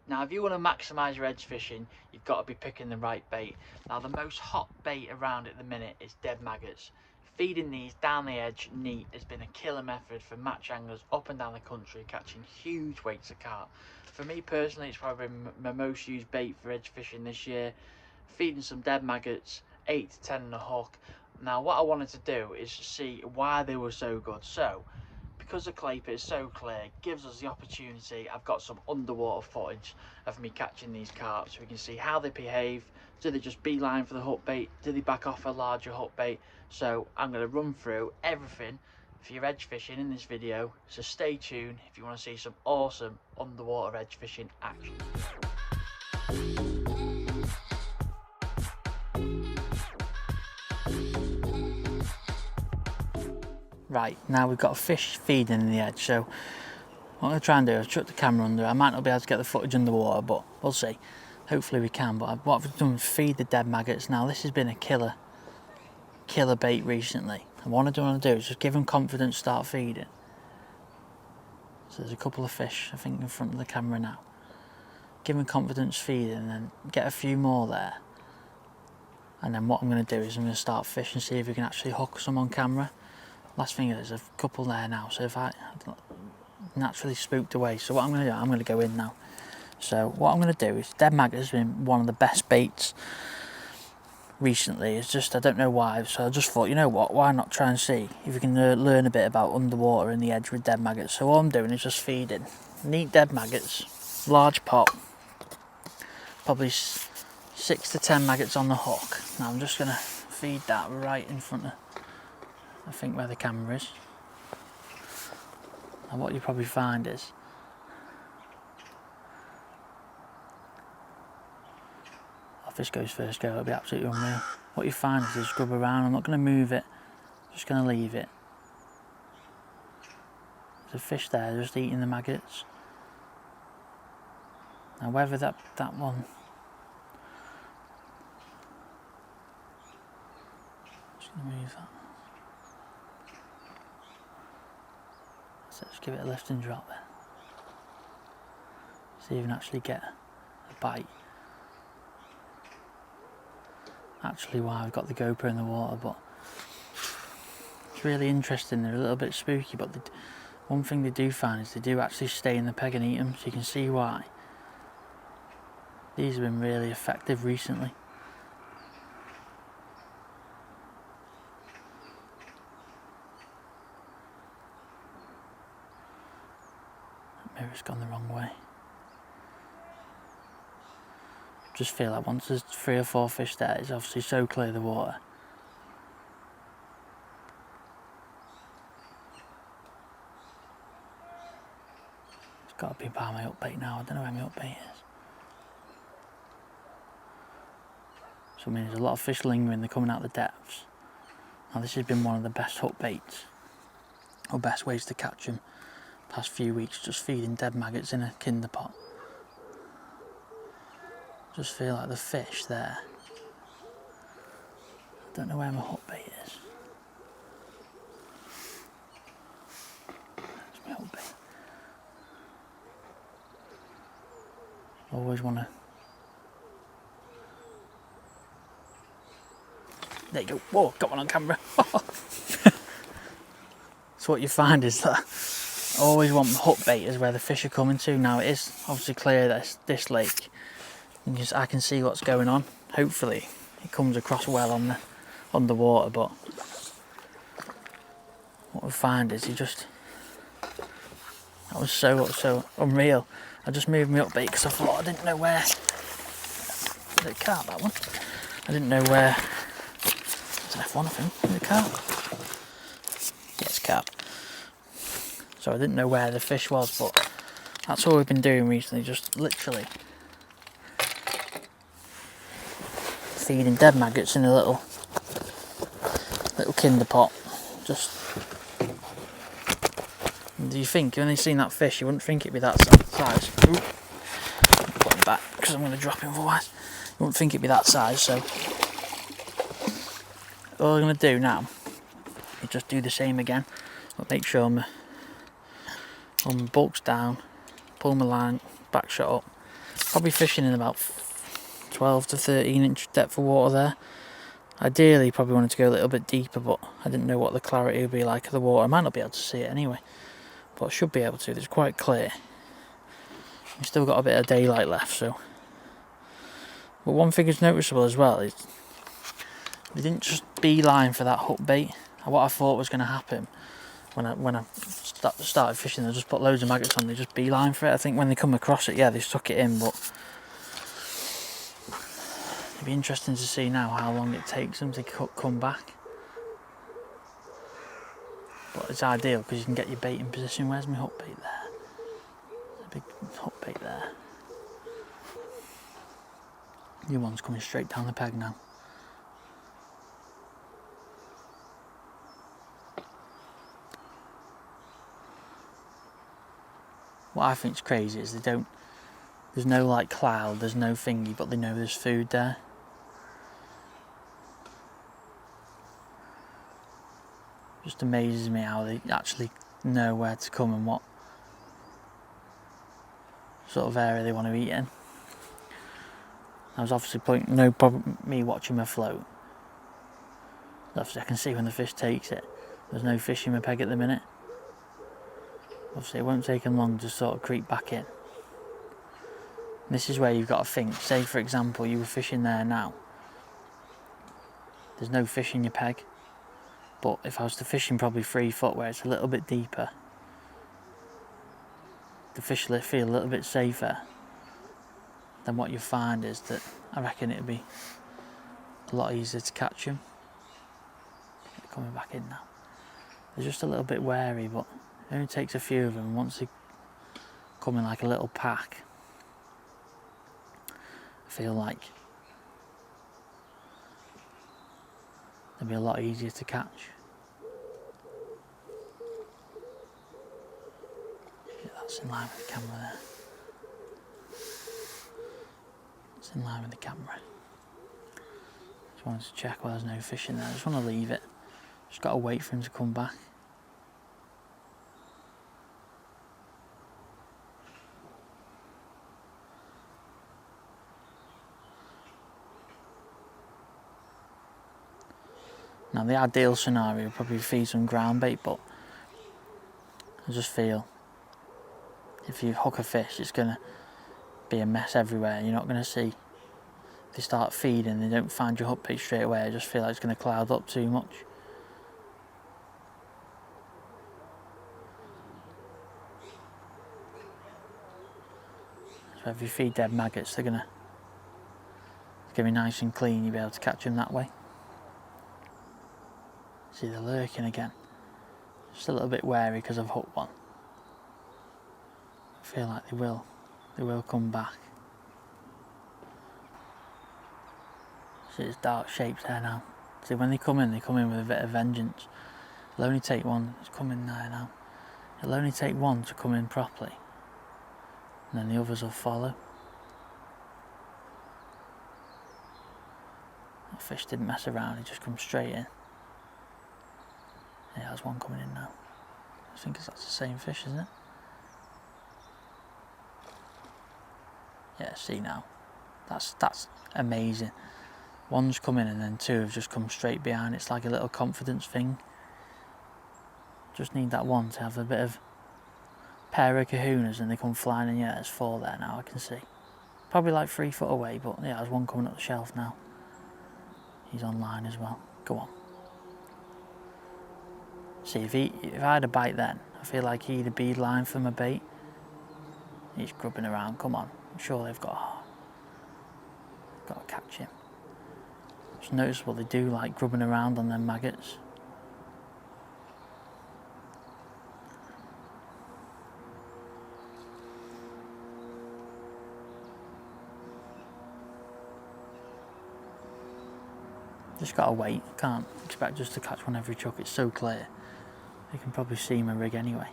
Now if you want to maximise your edge fishing, you've got to be picking the right bait. Now the most hot bait around at the minute is dead maggots. Feeding these down the edge neat has been a killer method for match anglers up and down the country catching huge weights of carp. For me personally, it's probably my most used bait for edge fishing this year. Feeding some dead maggots, 8 to 10 on a hook. Now what I wanted to do is see why they were so good. So because the clay pit is so clear, it gives us the opportunity. I've got some underwater footage of me catching these carp so we can see how they behave. Do they just beeline for the hook bait? Do they back off a larger hook bait? So I'm going to run through everything for your edge fishing in this video, so stay tuned if you want to see some awesome underwater edge fishing action. Right, now we've got a fish feeding in the edge, so what I'm going to try and do is chuck the camera under. I might not be able to get the footage underwater, but we'll see. Hopefully we can. But what I've done is feed the dead maggots. Now this has been a killer bait recently. And what I don't want to do is just give them confidence, start feeding. So there's a couple of fish, I think, in front of the camera now. Give them confidence feeding and then get a few more there. And then what I'm going to do is I'm going to start fishing, see if we can actually hook some on camera. Last thing is, there's a couple there now, so if I naturally spooked away. So what I'm going to do, I'm going to go in now. So what I'm going to do is, dead maggot has been one of the best baits recently. It's just, I don't know why, so I just thought, you know what, why not try and see if we can learn a bit about underwater in the edge with dead maggots. So all I'm doing is just feeding neat dead maggots, large pot, probably 6 to 10 maggots on the hook. Now I'm just going to feed that right in front of, I think, where the camera is. And what you probably find is, if this goes first go, it'll be absolutely unreal. What you find is they scrub around. I'm not going to move it, I'm just going to leave it. There's a fish there just eating the maggots. Now whether that one, just going to move that. So just give it a lift and drop then. See if you can actually get a bite. Actually, why I've got the GoPro in the water, but it's really interesting. They're a little bit spooky, but one thing they do find is they do actually stay in the peg and eat them, so you can see why. These have been really effective recently. That mirror's gone the wrong way. Just feel like once there's 3 or 4 fish there, it's obviously so clear the water. It's got to be by my hook bait now. I don't know where my hook bait is. So I mean, there's a lot of fish lingering. They're coming out the depths. Now this has been one of the best hook baits, or best ways to catch them past few weeks. Just feeding dead maggots in a kinder pot. Just feel like the fish there. I don't know where my hook bait is. That's my hook bait. I always want to. There you go. Whoa, got one on camera. So what you find is that I always want my hook bait is where the fish are coming to. Now it is obviously clear that this lake. I can see what's going on. Hopefully it comes across well on the underwater, but what we find is that was so unreal. I just moved me up bait because I thought I didn't know where. Is it carp, that one? I didn't know where. It's an F1, I think. Is it carp? Yeah, it's carp. So I didn't know where the fish was, but that's all we've been doing recently, just literally feeding dead maggots in a little kinder pot. Just, do you think when you seen that fish, you wouldn't think it'd be that size? Ooh. Put him back because I'm going to drop him otherwise. You wouldn't think it'd be that size. So all I'm going to do now is just do the same again, but make sure my bulk's down, pull my line, back shot up, Probably fishing in about 12 to 13 inch depth of water there. Ideally probably wanted to go a little bit deeper, but I didn't know what the clarity would be like of the water. I might not be able to see it anyway, but I should be able to. It's quite clear. We've still got a bit of daylight left, so. But one thing is noticeable as well is they didn't just beeline for that hook bait. What I thought was going to happen when I started fishing, they just put loads of maggots on, they just beeline for it. I think when they come across it, yeah, they stuck it in, but it'd be interesting to see now how long it takes them to come back. But it's ideal because you can get your bait in position. Where's my hook bait there? There's a big hook bait there. New one's coming straight down the peg now. What I think's crazy is there's no like cloud, there's no thingy, but they know there's food there. Just amazes me how they actually know where to come and what sort of area they want to eat in. I was obviously no problem me watching my float. Obviously I can see when the fish takes it. There's no fish in my peg at the minute. Obviously it won't take them long to sort of creep back in. This is where you've got to think. Say for example you were fishing there now. There's no fish in your peg. But if I was to fish in probably 3 foot where it's a little bit deeper, the fish will feel a little bit safer. Then what you'll find is that I reckon it'll be a lot easier to catch them. They're coming back in now. They're just a little bit wary, but it only takes a few of them. Once they come in like a little pack, I feel like they'll be a lot easier to catch. Yeah, that's in line with the camera there. It's in line with the camera. Just wanted to check where there's no fish in there. I just want to leave it. Just got to wait for him to come back. Now the ideal scenario would probably feed some ground bait, but I just feel if you hook a fish it's going to be a mess everywhere. You're not going to see. If they start feeding, they don't find your hook bait straight away. I just feel like it's going to cloud up too much. So if you feed dead maggots, they're going to be nice and clean. You'll be able to catch them that way. See, they're lurking again. Just a little bit wary because I've hooked one. I feel like they will come back. See, there's dark shapes there now. See, when they come in with a bit of vengeance. It'll only take one. It's coming there now. It'll only take one to come in properly, and then the others will follow. That fish didn't mess around. He just come straight in. Yeah, there's one coming in now. I think that's the same fish, isn't it? Yeah, see now. That's amazing. One's come in and then two have just come straight behind. It's like a little confidence thing. Just need that one to have a bit of pair of kahunas and they come flying in. Yeah, there's 4 there now, I can see. Probably like 3 foot away, but yeah, there's one coming up the shelf now. He's online as well. Go on. See, if I had a bite then, I feel like he'd have beeline for my bait. He's grubbing around, come on. I'm sure they've got to catch him. It's noticeable they do like grubbing around on them maggots. Just gotta wait. Can't expect just to catch one every chuck. It's so clear. You can probably see my rig anyway.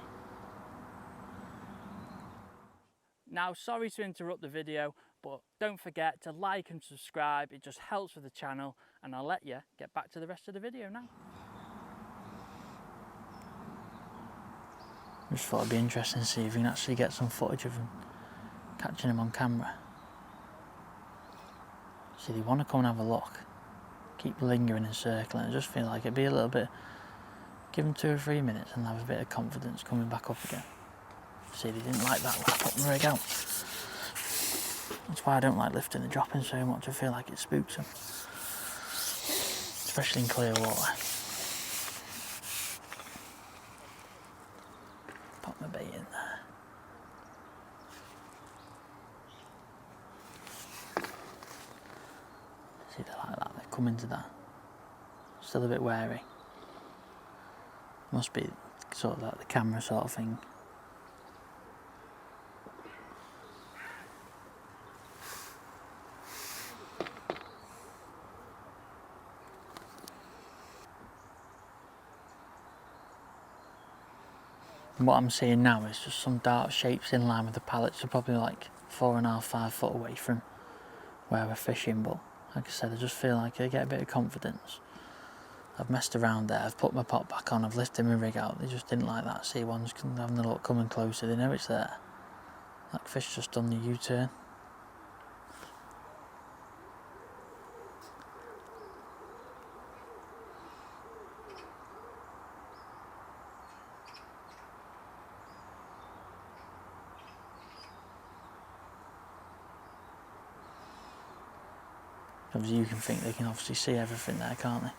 Now, sorry to interrupt the video, but don't forget to like and subscribe. It just helps with the channel, and I'll let you get back to the rest of the video now. I just thought it'd be interesting to see if we can actually get some footage of them catching them on camera. See, they want to come and have a look. Keep lingering and circling. I just feel like it'd be a little bit, give them 2 or 3 minutes and have a bit of confidence coming back up again. See, they didn't like that when I put the rig out. That's why I don't like lifting and dropping so much. I feel like it spooks them, especially in clear water. Pop my bait in there. See, they like that. They come into that. Still a bit wary. Must be sort of like the camera sort of thing. And what I'm seeing now is just some dark shapes in line with the pallets. They're probably like 4.5, 5 foot away from where we're fishing, but like I said, I just feel like I get a bit of confidence. I've messed around there, I've put my pot back on, I've lifted my rig out. They just didn't like that. See, one's having a look coming closer, they know it's there. That fish just done the U-turn. Obviously you can think they can obviously see everything there, can't they?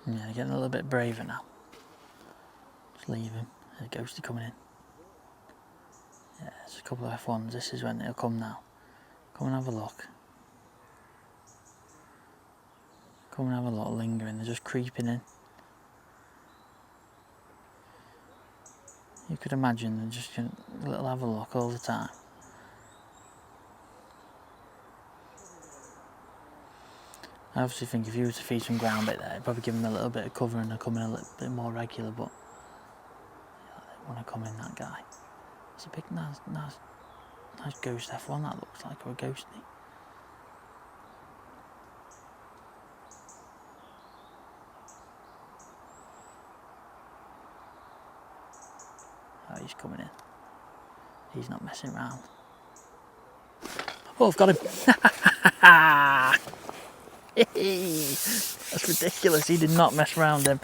Yeah, they're getting a little bit braver now. Just leave him. There's a ghostie coming in. Yeah, there's a couple of F1s. This is when they'll come now. Come and have a look. Come and have a look, lingering. They're just creeping in. You could imagine they're just a little have a look all the time. I obviously think if you were to feed some groundbait there, it'd probably give them a little bit of cover and they're coming a little bit more regular, but yeah, they want to come in, that guy. It's a big, nice ghost F1 that looks like, or a ghostie. Oh, he's coming in. He's not messing around. Oh, I've got him. That's ridiculous. He did not mess around him.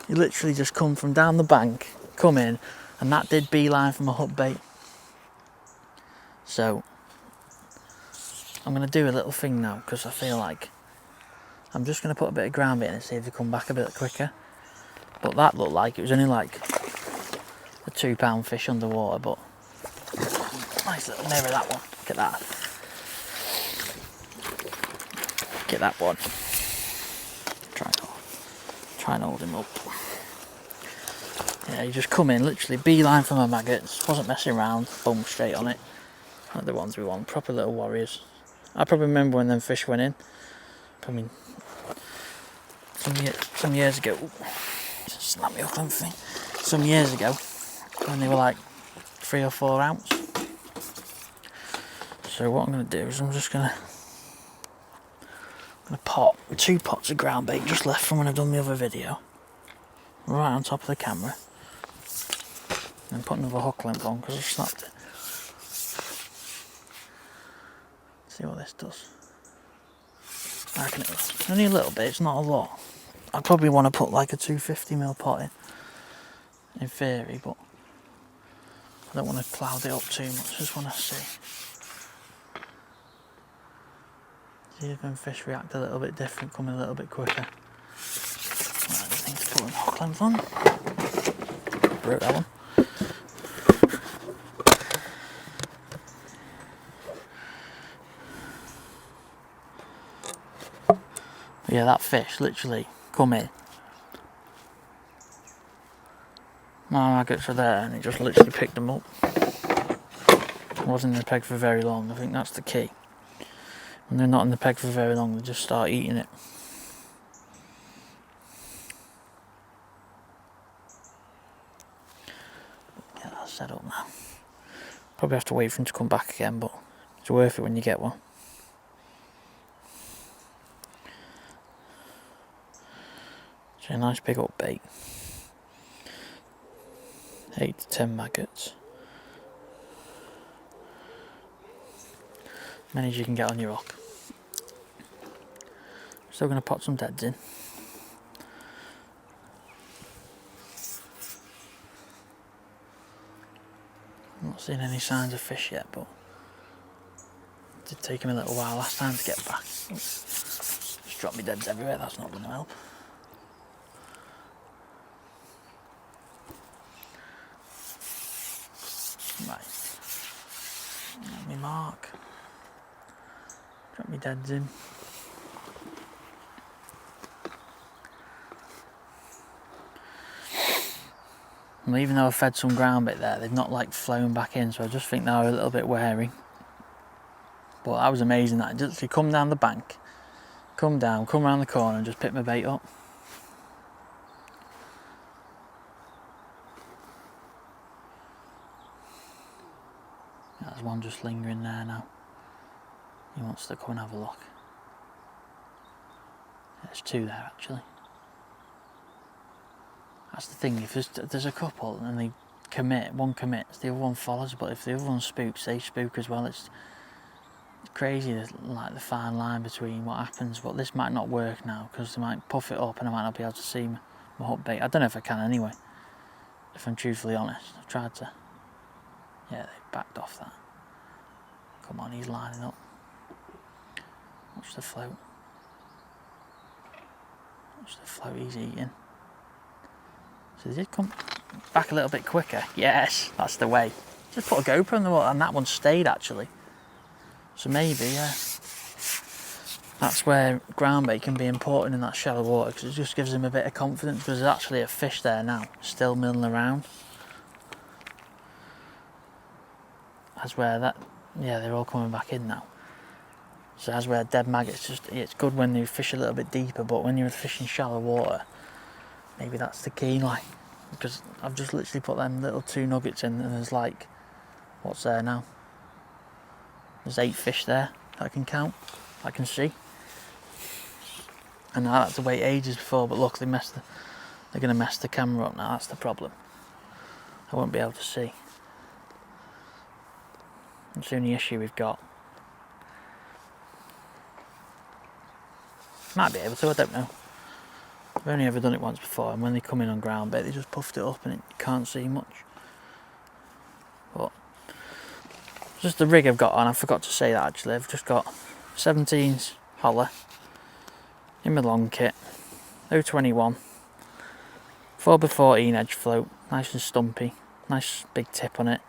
He literally just come from down the bank, come in, and that did beeline from a hook bait. So I'm going to do a little thing now because I feel like I'm just going to put a bit of groundbait in and see if they come back a bit quicker. But that looked like it was only like a £2 fish underwater, but nice little mirror, that one. Look at that. Get that one. Try and hold him up. Yeah, you just come in, literally beeline from my maggots. Wasn't messing around. Boom, straight on it. Like the ones we want. Proper little warriors. I probably remember when them fish went in. Probably some years ago. Just snap me up on thing. Some years ago, when they were like 3 or 4 ounce. So what I'm going to do is I'm just going to pop 2 pots of ground bait just left from when I've done the other video, right on top of the camera, and put another hook length on because I've snapped it. See what this does. I reckon it's only a little bit, it's not a lot. I probably want to put like a 250mm pot in theory, but I don't want to cloud it up too much. I just want to see if them fish react a little bit different, come a little bit quicker. Right, I just need to put a hook length on. Broke that one. But yeah, that fish literally come in. My maggots are there and he just literally picked them up. Wasn't in the peg for very long, I think that's the key. When they're not in the peg for very long, they just start eating it. Yeah, that's set up now. Probably have to wait for him to come back again, but it's worth it when you get one. It's a nice big up bait. 8 to 10 maggots. Many as you can get on your hook. Still going to pot some deads in. I'm not seeing any signs of fish yet, but it did take him a little while last time to get back. Just dropped me deads everywhere, that's not going to help. Right, let me mark. Drop me deads in. And even though I fed some ground bait there, they've not like flown back in, so I just think they're a little bit wary. But that was amazing, that just literally come down the bank, come down, come around the corner and just pick my bait up. There's one just lingering there now. He wants to come and have a look. There's two there actually. That's the thing, if there's a couple and they commit, one commits, the other one follows, but if the other one spooks, they spook as well. It's crazy, like the fine line between what happens, but this might not work now because they might puff it up and I might not be able to see my hook bait. I don't know if I can anyway, if I'm truthfully honest. I've tried to, yeah, they backed off that. Come on, he's lining up. Watch the float. Watch the float he's eating. So they did come back a little bit quicker. Yes, that's the way. Just put a GoPro in the water and that one stayed actually. So maybe, yeah, that's where ground bait can be important in that shallow water, because it just gives them a bit of confidence, because there's actually a fish there now, still milling around. That's where that, yeah, they're all coming back in now. So that's where dead maggots, it's good when you fish a little bit deeper, but when you're fishing shallow water, maybe that's the key, like, because I've just literally put them little 2 nuggets in and there's like, what's there now? There's 8 fish there that I can count, I can see. And I had to wait ages before, but look, they're going to mess the camera up now, that's the problem. I won't be able to see. That's the only issue we've got. Might be able to, I don't know. I've only ever done it once before, and when they come in on ground bait, they just puffed it up and you can't see much. But just the rig I've got on, I forgot to say that actually. I've just got 17s holler in my long kit, 021, 4x14 edge float, nice and stumpy, nice big tip on it,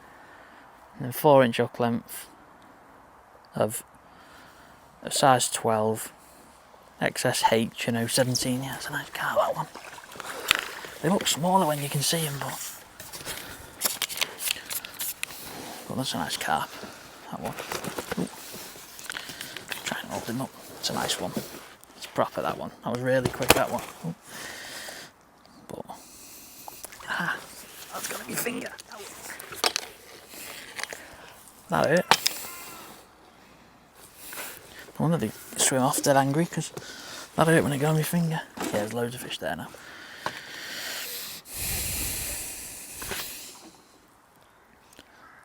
and then 4-inch hook length of a size 12. XSH, you know, 17, yeah, it's a nice car, that one. They look smaller when you can see them, but that's a nice carp, that one. Ooh. Try and hold him up, it's a nice one. It's proper, that one. That was really quick, that one. Ooh. But, that's got my finger. That hurt. I wonder if they swim off dead angry, because that hurt when it got on my finger. Yeah, there's loads of fish there now.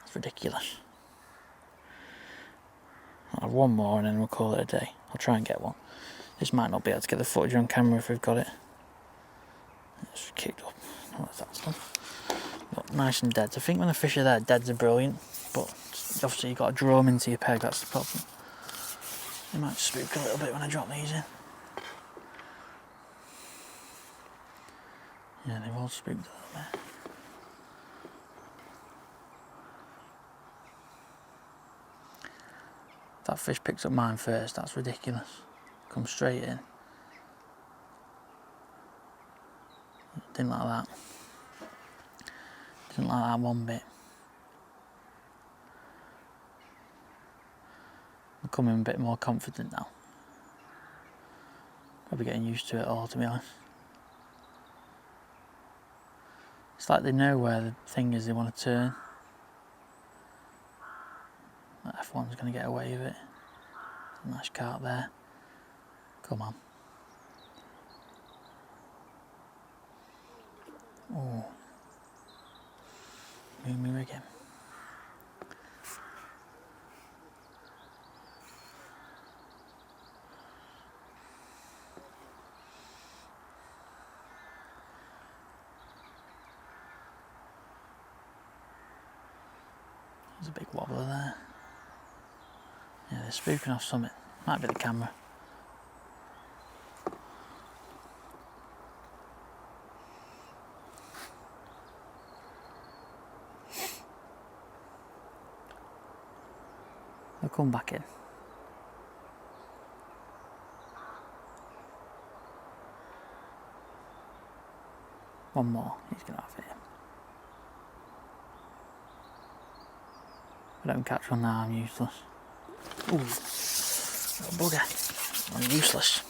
It's ridiculous. I'll have one more and then we'll call it a day. I'll try and get one. This might not be able to get the footage on camera if we've got it. It's kicked up. Oh, that's done. But nice and dead. I think when the fish are there, deads are brilliant, but obviously you've got to draw them into your peg, that's the problem. They might spook a little bit when I drop these in. Yeah, they've all spooked a little bit. That fish picks up mine first, that's ridiculous. Come straight in. Didn't like that. Didn't like that one bit. I'm becoming a bit more confident now. Probably getting used to it all, to be honest. It's like they know where the thing is they want to turn. That F1's going to get away with it. Nice carp there. Come on. Oh. move me rig in. There's a big wobbler there. Yeah, they're spooking off something. Might be the camera. They'll come back in. One more, he's going to have it. If I don't catch one now, I'm useless. Ooh, little bugger. I'm useless.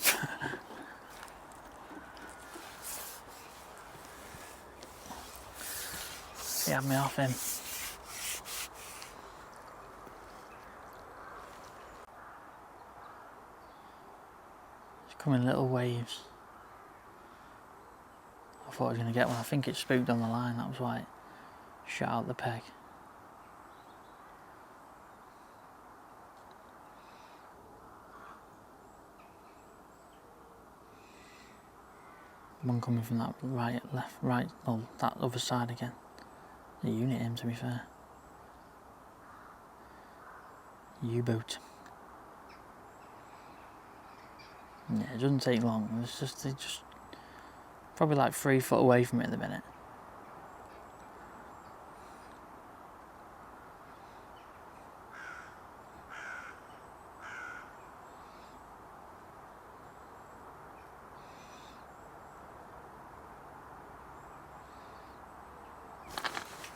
He had me off him. It's coming in little waves. I thought I was going to get one. I think it spooked on the line, that was why it shot out the peg. One coming from that right, left, right, well, that other side again. A unit him, to be fair. U-boat. Yeah, it doesn't take long. It's just probably like 3 foot away from it at the minute.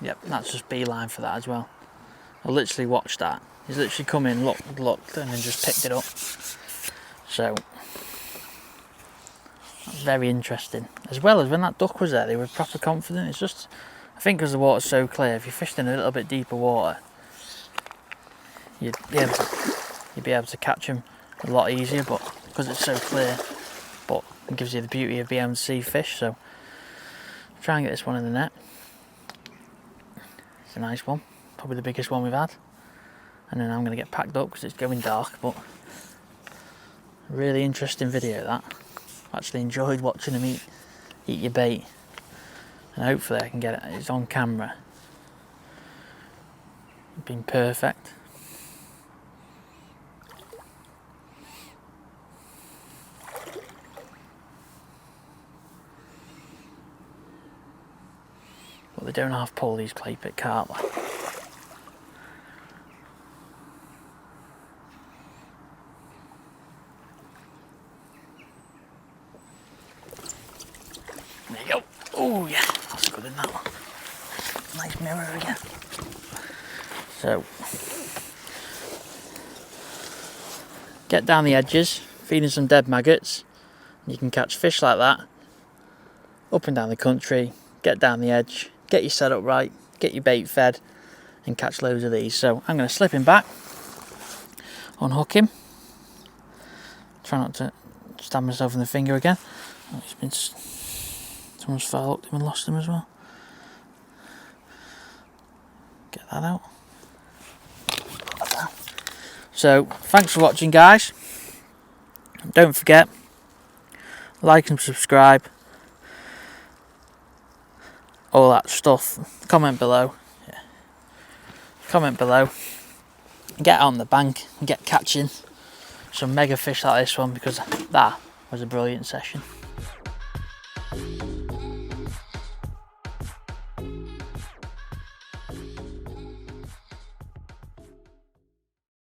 Yep, that's just beeline for that as well. I literally watched that. He's literally come in, looked, and then just picked it up. So, that's very interesting. As well as when that duck was there, they were proper confident. It's just, I think because the water's so clear, if you fished in a little bit deeper water, you'd be able to catch them a lot easier, but because it's so clear, but it gives you the beauty of being able to see fish. So, try and get this one in the net. It's a nice one, probably the biggest one we've had. And then I'm going to get packed up because it's going dark, but really interesting video that. Actually enjoyed watching him eat your bait, and hopefully I can get it. It's on camera. It's been perfect. But they don't half pull these clay pit carp like. There you go. Oh yeah, that's good in that one. Nice mirror again. So, get down the edges, feeding some dead maggots. You can catch fish like that, up and down the country. Get down the edge, get your setup right, get your bait fed, and catch loads of these. So I'm going to slip him back, unhook him. Try not to stab myself in the finger again. Oh, it's been. Someone's foul hooked him and lost him as well. Get that out. So, thanks for watching, guys. Don't forget, like and subscribe. All that stuff. Comment below. Yeah. Comment below. Get on the bank and get catching some mega fish like this one, because that was a brilliant session.